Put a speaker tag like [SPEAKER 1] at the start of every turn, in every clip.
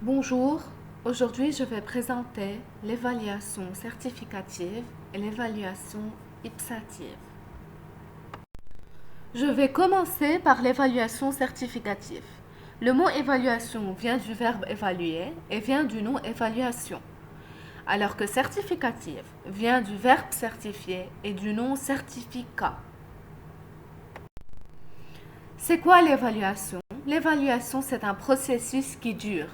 [SPEAKER 1] Bonjour, aujourd'hui je vais présenter l'évaluation certificative et l'évaluation ipsative. Je vais commencer par l'évaluation certificative. Le mot évaluation vient du verbe évaluer et vient du nom évaluation, alors que certificative vient du verbe certifier et du nom certificat. C'est quoi l'évaluation? L'évaluation, c'est un processus qui dure.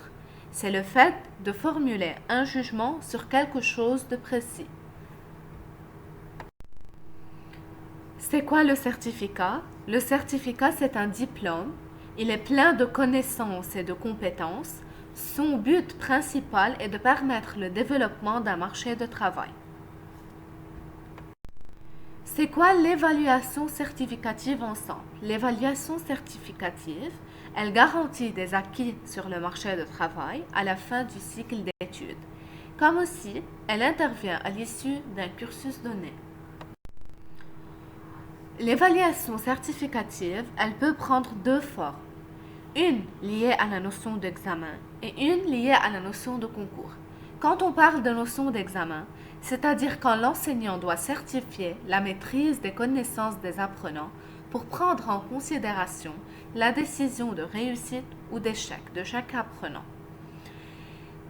[SPEAKER 1] C'est le fait de formuler un jugement sur quelque chose de précis. C'est quoi le certificat? Le certificat, c'est un diplôme. Il est plein de connaissances et de compétences. Son but principal est de permettre le développement d'un marché de travail. C'est quoi l'évaluation certificative ensemble? L'évaluation certificative, elle garantit des acquis sur le marché de travail à la fin du cycle d'études, comme aussi elle intervient à l'issue d'un cursus donné. L'évaluation certificative, elle peut prendre deux formes. Une liée à la notion d'examen et une liée à la notion de concours. Quand on parle de notion d'examen, c'est-à-dire quand l'enseignant doit certifier la maîtrise des connaissances des apprenants pour prendre en considération la décision de réussite ou d'échec de chaque apprenant.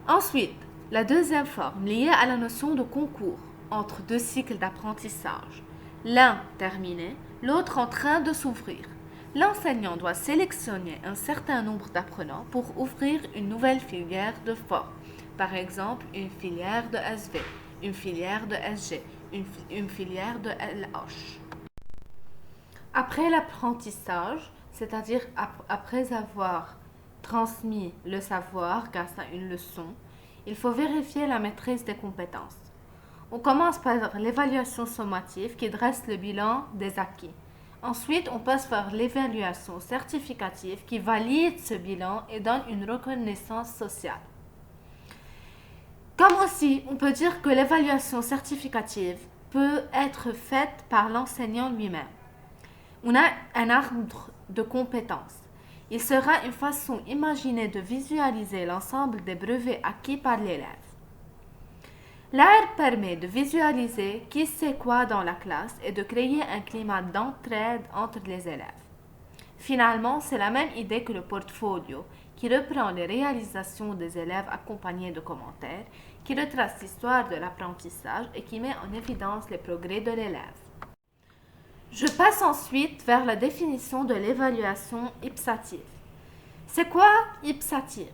[SPEAKER 1] Ensuite, la deuxième forme liée à la notion de concours entre deux cycles d'apprentissage, l'un terminé, l'autre en train de s'ouvrir. L'enseignant doit sélectionner un certain nombre d'apprenants pour ouvrir une nouvelle filière de forme, par exemple une filière de SV, une filière de SG, une filière de LH. Après l'apprentissage, c'est-à-dire après avoir transmis le savoir grâce à une leçon, il faut vérifier la maîtrise des compétences. On commence par l'évaluation sommative qui dresse le bilan des acquis. Ensuite, on passe par l'évaluation certificative qui valide ce bilan et donne une reconnaissance sociale. Comme aussi, on peut dire que l'évaluation certificative peut être faite par l'enseignant lui-même. On a un arbre de compétences. Il sera une façon imaginée de visualiser l'ensemble des brevets acquis par l'élève. L'art permet de visualiser qui sait quoi dans la classe et de créer un climat d'entraide entre les élèves. Finalement, c'est la même idée que le portfolio, qui reprend les réalisations des élèves accompagnées de commentaires, qui retrace l'histoire de l'apprentissage et qui met en évidence les progrès de l'élève. Je passe ensuite vers la définition de l'évaluation ipsative. C'est quoi ipsative?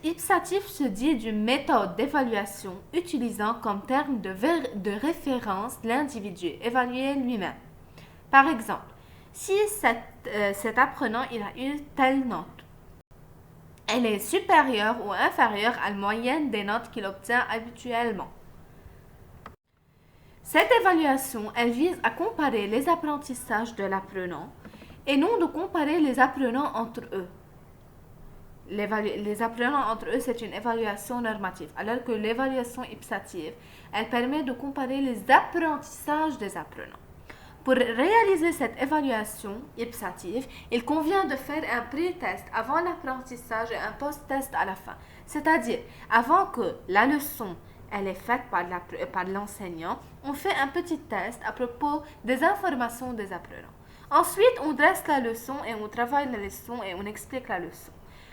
[SPEAKER 1] Ipsatif se dit d'une méthode d'évaluation utilisant comme terme de référence l'individu évalué lui-même. Par exemple, si cet apprenant il a eu telle note, elle est supérieure ou inférieure à la moyenne des notes qu'il obtient habituellement. Cette évaluation, elle vise à comparer les apprentissages de l'apprenant et non de comparer les apprenants entre eux. Les apprenants entre eux, c'est une évaluation normative, alors que l'évaluation ipsative, elle permet de comparer les apprentissages des apprenants. Pour réaliser cette évaluation ipsative, il convient de faire un pré-test avant l'apprentissage et un post-test à la fin. C'est-à-dire, avant que la leçon elle est faite par l'enseignant, on fait un petit test à propos des informations des apprenants. Ensuite, on dresse la leçon et on travaille la leçon et on explique la leçon.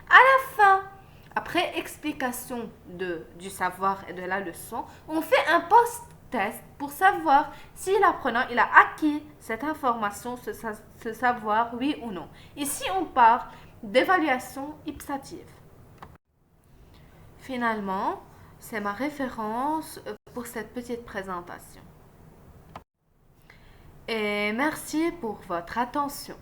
[SPEAKER 1] À la fin, après explication du savoir et de la leçon, on fait un post-test pour savoir si l'apprenant il a acquis cette information, ce savoir, oui ou non. Ici, on parle d'évaluation ipsative. Finalement, c'est ma référence pour cette petite présentation. Et merci pour votre attention.